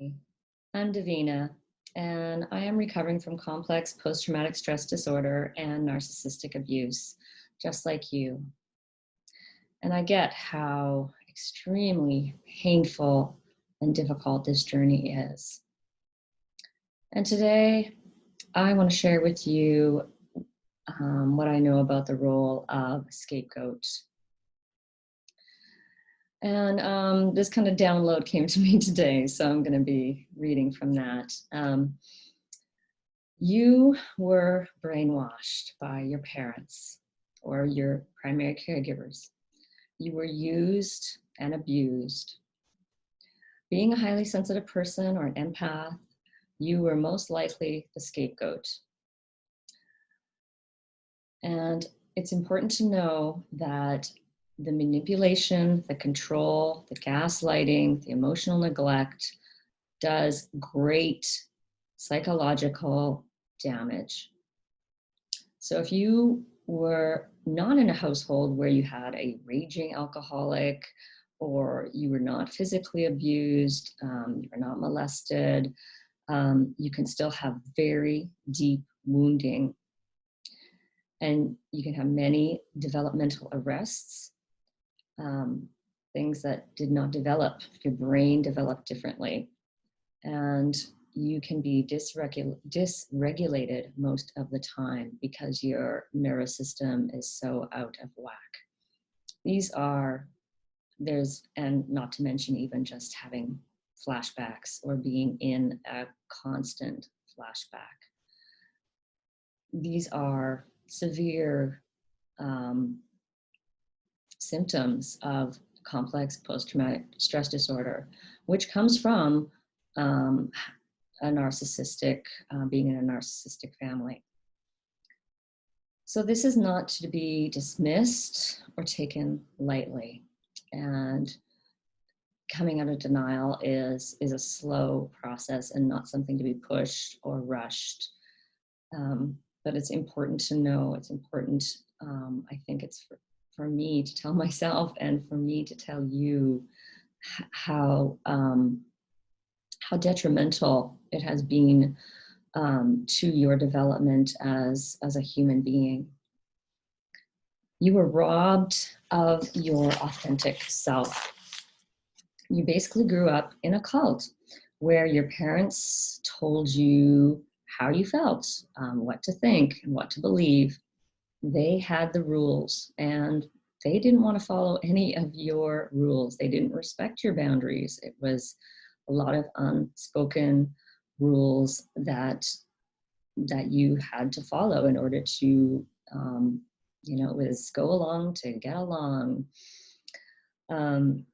Hi, I'm Davina, and I am recovering from complex post-traumatic stress disorder and narcissistic abuse, just like you. And I get how extremely painful and difficult this journey is. And today, I want to share with you what I know about the role of scapegoat. And this kind of download came to me today, so I'm going to be reading from that. You were brainwashed by your parents or your primary caregivers. You were used and abused. Being a highly sensitive person or an empath, you were most likely the scapegoat. And it's important to know that the manipulation, the control, the gaslighting, the emotional neglect does great psychological damage. So if you were not in a household where you had a raging alcoholic, or you were not physically abused, you were not molested, you can still have very deep wounding. And you can have many developmental arrests, things that did not develop. Your brain developed differently. And you can be dysregulated most of the time because your nervous system is so out of whack. And not to mention even just having flashbacks or being in a constant flashback. These are severe symptoms of complex post-traumatic stress disorder, which comes from being in a narcissistic family. So this is not to be dismissed or taken lightly. And coming out of denial is a slow process and not something to be pushed or rushed. But it's important to know, it's important, I think it's for me to tell myself and for me to tell you how detrimental it has been to your development as a human being. You were robbed of your authentic self. You basically grew up in a cult where your parents told you how you felt, what to think, and what to believe. They had the rules, and they didn't want to follow any of your rules. They didn't respect your boundaries. It was a lot of unspoken rules that you had to follow in order to, it was go along to get along. And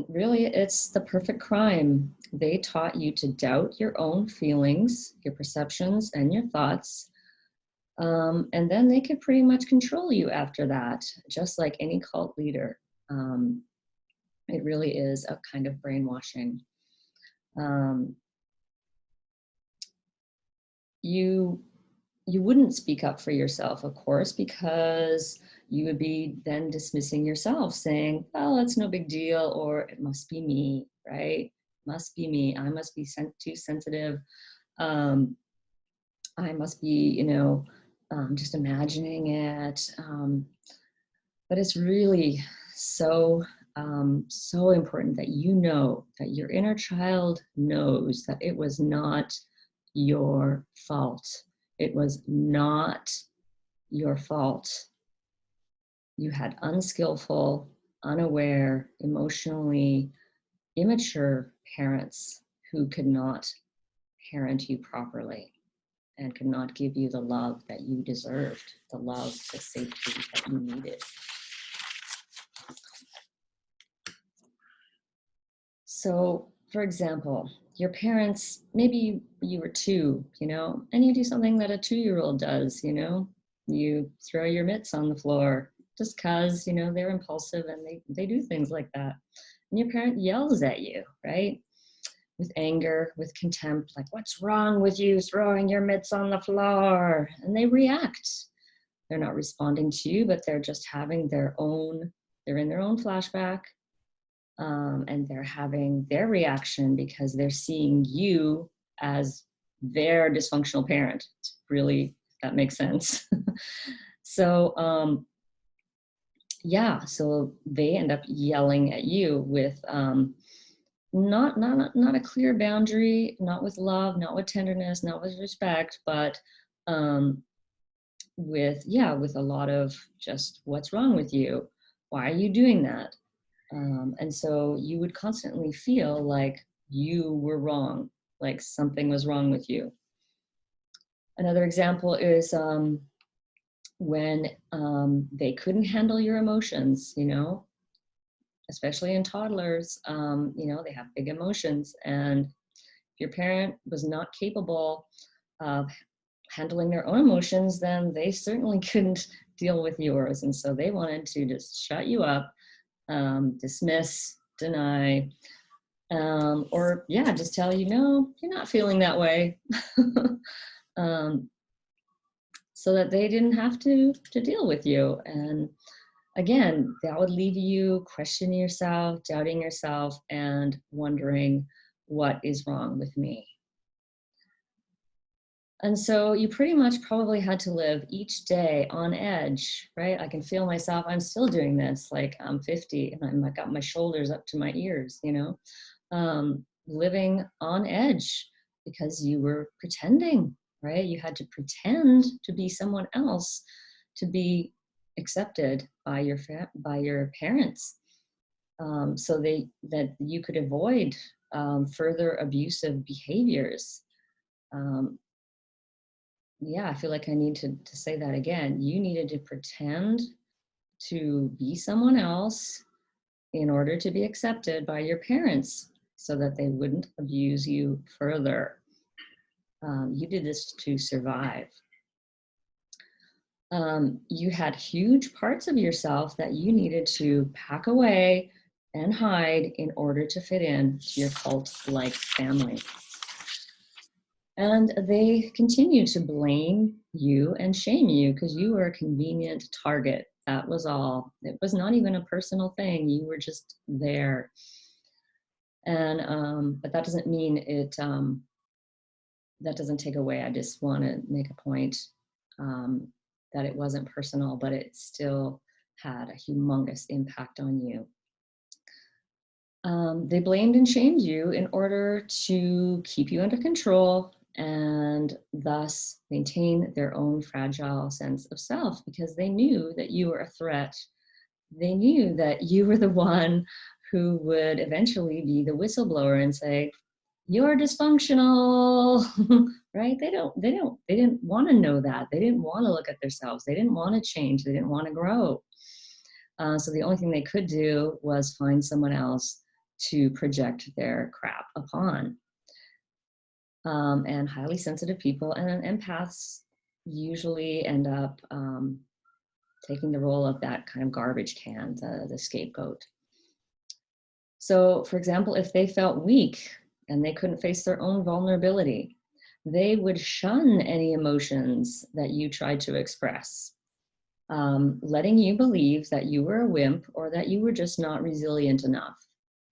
really, it's the perfect crime. They taught you to doubt your own feelings, your perceptions, and your thoughts. And then they could pretty much control you after that, just like any cult leader. It really is a kind of brainwashing. You wouldn't speak up for yourself, of course, because you would be then dismissing yourself, saying, well, it's no big deal, or it must be me, right? Must be me. I must be too sensitive. I must be, just imagining it. But it's really so important that you know, that your inner child knows that it was not your fault. It was not your fault. You had unskillful, unaware, emotionally immature parents who could not parent you properly and could not give you the love that you deserved, the love, the safety that you needed. So, for example, your parents, maybe you were 2, and you do something that a 2-year-old does, you throw your mitts on the floor just because, they're impulsive and they do things like that. And your parent yells at you, right? With anger, with contempt, like, what's wrong with you throwing your mitts on the floor? And they react. They're not responding to you, but they're just having they're in their own flashback. and they're having their reaction because they're seeing you as their dysfunctional parent. It's really, that makes sense. So, yeah, so they end up yelling at you with not a clear boundary, not with love, not with tenderness, not with respect, but um, with a lot of just, what's wrong with you? Why are you doing that? And so you would constantly feel like you were wrong, like something was wrong with you. Another example is when they couldn't handle your emotions, especially in toddlers. They have big emotions, and if your parent was not capable of handling their own emotions, then they certainly couldn't deal with yours. And so they wanted to just shut you up, dismiss, deny, or yeah, just tell you, no, you're not feeling that way. um, so that they didn't have to deal with you. And again, that would leave you questioning yourself, doubting yourself, and wondering, what is wrong with me? And so you pretty much probably had to live each day on edge, right? I can feel myself, I'm still doing this, like I'm 50 and I got my shoulders up to my ears, living on edge because you were pretending, right? You had to pretend to be someone else to be accepted by your parents, so that you could avoid further abusive behaviors. Um, yeah, I feel like I need to say that again. You needed to pretend to be someone else in order to be accepted by your parents so that they wouldn't abuse you further. You did this to survive. You had huge parts of yourself that you needed to pack away and hide in order to fit in to your cult-like family. And they continue to blame you and shame you because you were a convenient target. That was all. It was not even a personal thing. You were just there. And but that doesn't mean it. That doesn't take away. I just want to make a point um, that it wasn't personal, but it still had a humongous impact on you. They blamed and shamed you in order to keep you under control and thus maintain their own fragile sense of self because they knew that you were a threat. They knew that you were the one who would eventually be the whistleblower and say, you're dysfunctional, right? They didn't want to know that. They didn't want to look at themselves. They didn't want to change. They didn't want to grow. So the only thing they could do was find someone else to project their crap upon. And highly sensitive people and empaths usually end up taking the role of that kind of garbage can, the scapegoat. So, for example, if they felt weak and they couldn't face their own vulnerability, they would shun any emotions that you tried to express, letting you believe that you were a wimp or that you were just not resilient enough.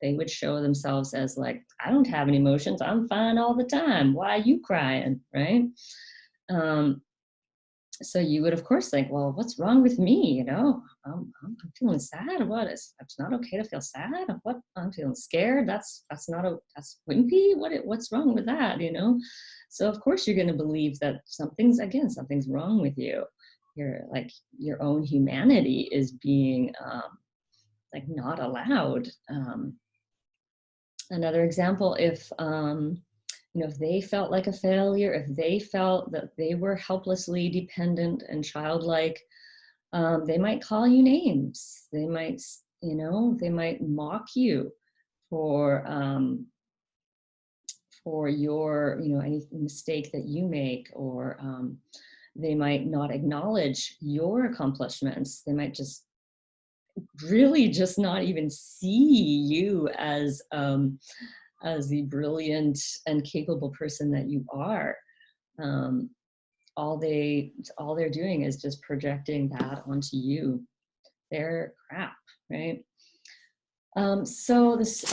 They would show themselves as like, I don't have any emotions. I'm fine all the time. Why are you crying, right? Um, so you would, of course, think, well, what's wrong with me? I'm feeling sad. It's not okay to feel sad. What, I'm feeling scared. That's wimpy. What's wrong with that? So of course you're going to believe that something's wrong with you. Your own humanity is being like not allowed. Another example, if they felt like a failure, if they felt that they were helplessly dependent and childlike, they might call you names. They might mock you for your, any mistake that you make, or they might not acknowledge your accomplishments. They might just really just not even see you as the brilliant and capable person that you are. Um, all they're doing is just projecting that onto you. They're crap, right? So this,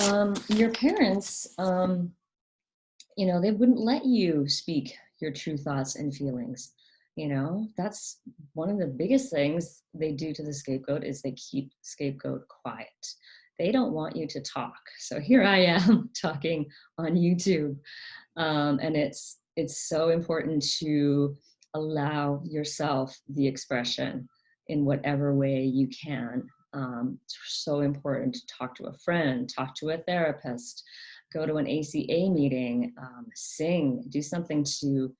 your parents, they wouldn't let you speak your true thoughts and feelings. That's one of the biggest things they do to the scapegoat is they keep scapegoat quiet. They don't want you to talk. So here I am talking on YouTube. And it's so important to allow yourself the expression in whatever way you can. It's so important to talk to a friend, talk to a therapist, go to an ACA meeting, sing, do something to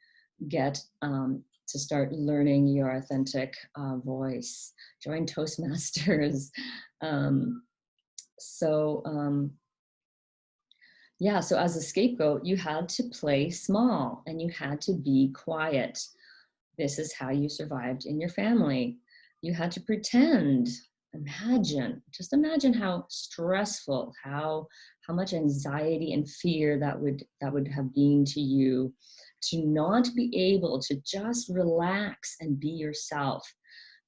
get to start learning your authentic voice. Join Toastmasters. Um, so yeah, so as a scapegoat, you had to play small and you had to be quiet. This is how you survived in your family. You had to pretend. Just imagine how stressful, how much anxiety and fear that would have been to you to not be able to just relax and be yourself,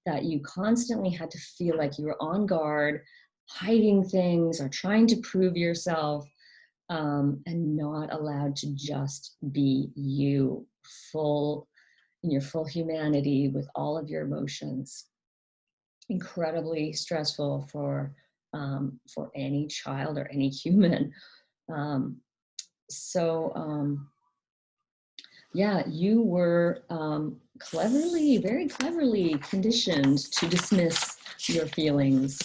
that you constantly had to feel like you were on guard, hiding things or trying to prove yourself, and not allowed to just be you, full in your full humanity with all of your emotions. Incredibly stressful for any child or any human. Um, so yeah, you were very cleverly conditioned to dismiss your feelings,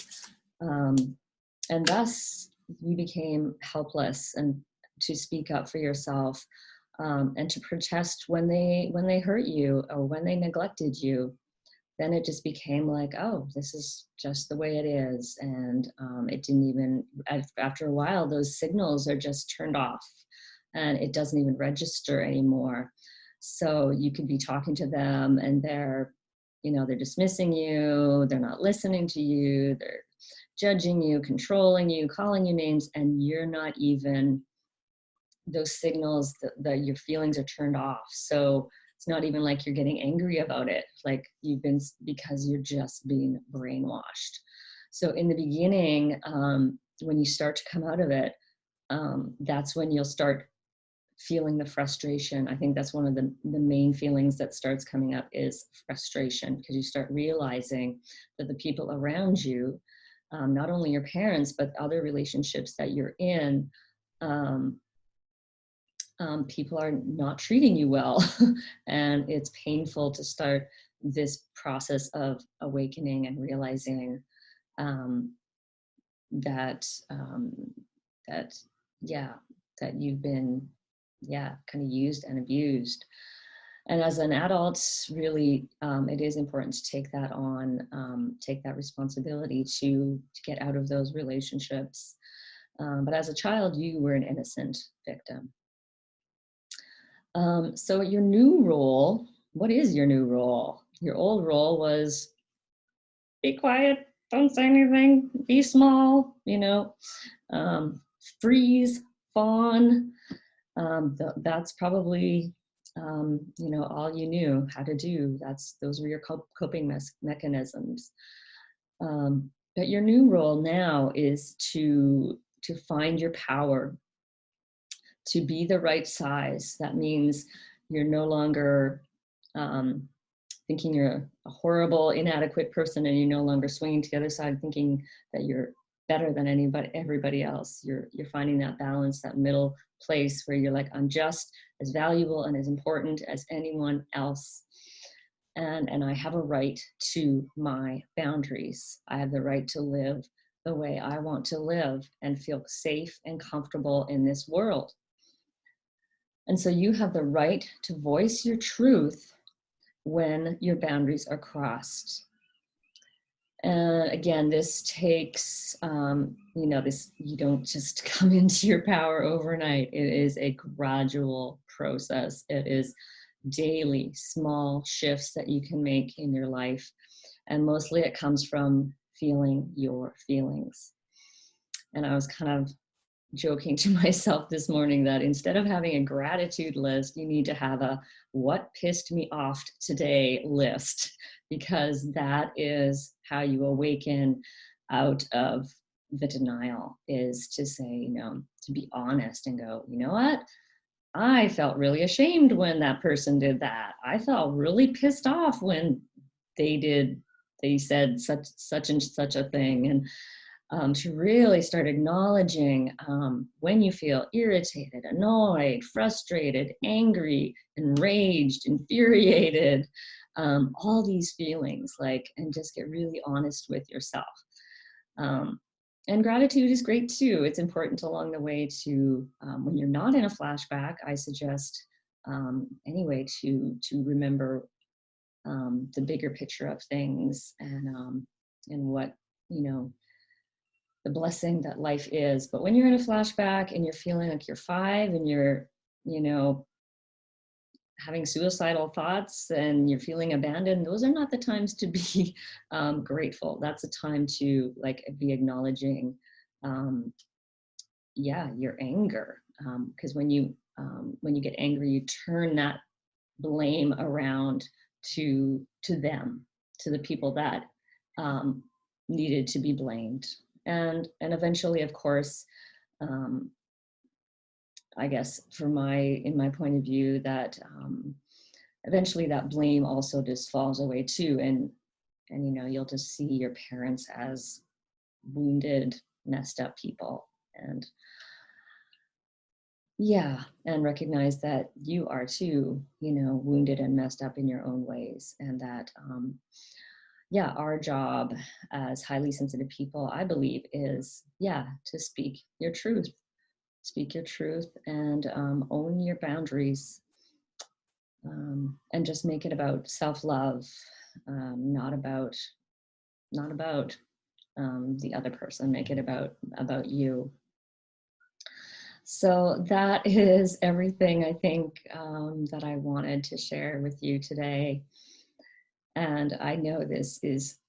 and thus you became helpless and to speak up for yourself, and to protest when they hurt you or when they neglected you. Then it just became like, oh, this is just the way it is. And it didn't even, after a while, those signals are just turned off and it doesn't even register anymore. So you could be talking to them and they're dismissing you, they're not listening to you, they're judging you, controlling you, calling you names, and you're not even, those signals that your feelings are turned off. So it's not even like you're getting angry about it, like because you're just being brainwashed. So in the beginning, when you start to come out of it, that's when you'll start feeling the frustration. I think that's one of the main feelings that starts coming up is frustration, because you start realizing that the people around you, not only your parents, but other relationships that you're in, people are not treating you well. And it's painful to start this process of awakening and realizing um, that that yeah, that you've been kind of used and abused. And as an adult, really, it is important to take that on, take that responsibility to get out of those relationships. But as a child, you were an innocent victim. So your new role, what is your new role? Your old role was be quiet, don't say anything, be small, um, freeze, fawn. That's probably, all you knew how to do. Those were your coping mechanisms. But your new role now is to find your power, to be the right size. That means you're no longer thinking you're a horrible, inadequate person, and you're no longer swinging to the other side thinking that you're better than everybody else. You're finding that balance, that middle place where you're like, I'm just as valuable and as important as anyone else. And I have a right to my boundaries. I have the right to live the way I want to live and feel safe and comfortable in this world. And so you have the right to voice your truth when your boundaries are crossed. And again, this takes, you don't just come into your power overnight. It is a gradual process. It is daily small shifts that you can make in your life. And mostly it comes from feeling your feelings. And I was kind of joking to myself this morning that instead of having a gratitude list, you need to have a what pissed me off today list, because that is how you awaken out of the denial is to say, you know, to be honest and go, you know what? I felt really ashamed when that person did that. I felt really pissed off when they said such and such a thing. And to really start acknowledging when you feel irritated, annoyed, frustrated, angry, enraged, infuriated, all these feelings, like, and just get really honest with yourself. And gratitude is great too. It's important along the way to, when you're not in a flashback, I suggest anyway to remember the bigger picture of things, and what, you know, the blessing that life is. But when you're in a flashback and you're feeling like you're 5 and you're, you know, having suicidal thoughts and you're feeling abandoned, those are not the times to be grateful. That's a time to like be acknowledging, yeah, your anger. Because when you get angry, you turn that blame around to them, to the people that needed to be blamed, and eventually, of course, I guess in my point of view, that eventually that blame also just falls away too, and you know, you'll just see your parents as wounded, messed up people, and yeah, and recognize that you are too, you know, wounded and messed up in your own ways, and that yeah, our job as highly sensitive people, I believe, is, yeah, to speak your truth. Speak your truth, and own your boundaries, and just make it about self-love, not about the other person. Make it about you. So that is everything, I think, that I wanted to share with you today. And I know this is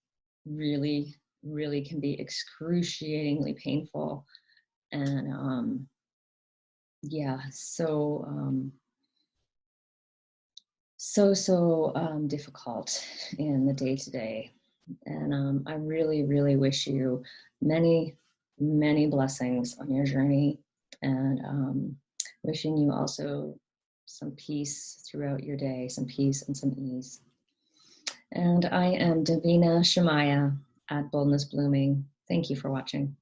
really, really can be excruciatingly painful. And yeah, so difficult in the day-to-day. And I really, really wish you many, many blessings on your journey, and wishing you also some peace throughout your day, some peace and some ease. And I am Davina Shemaya at Boldness Blooming. Thank you for watching.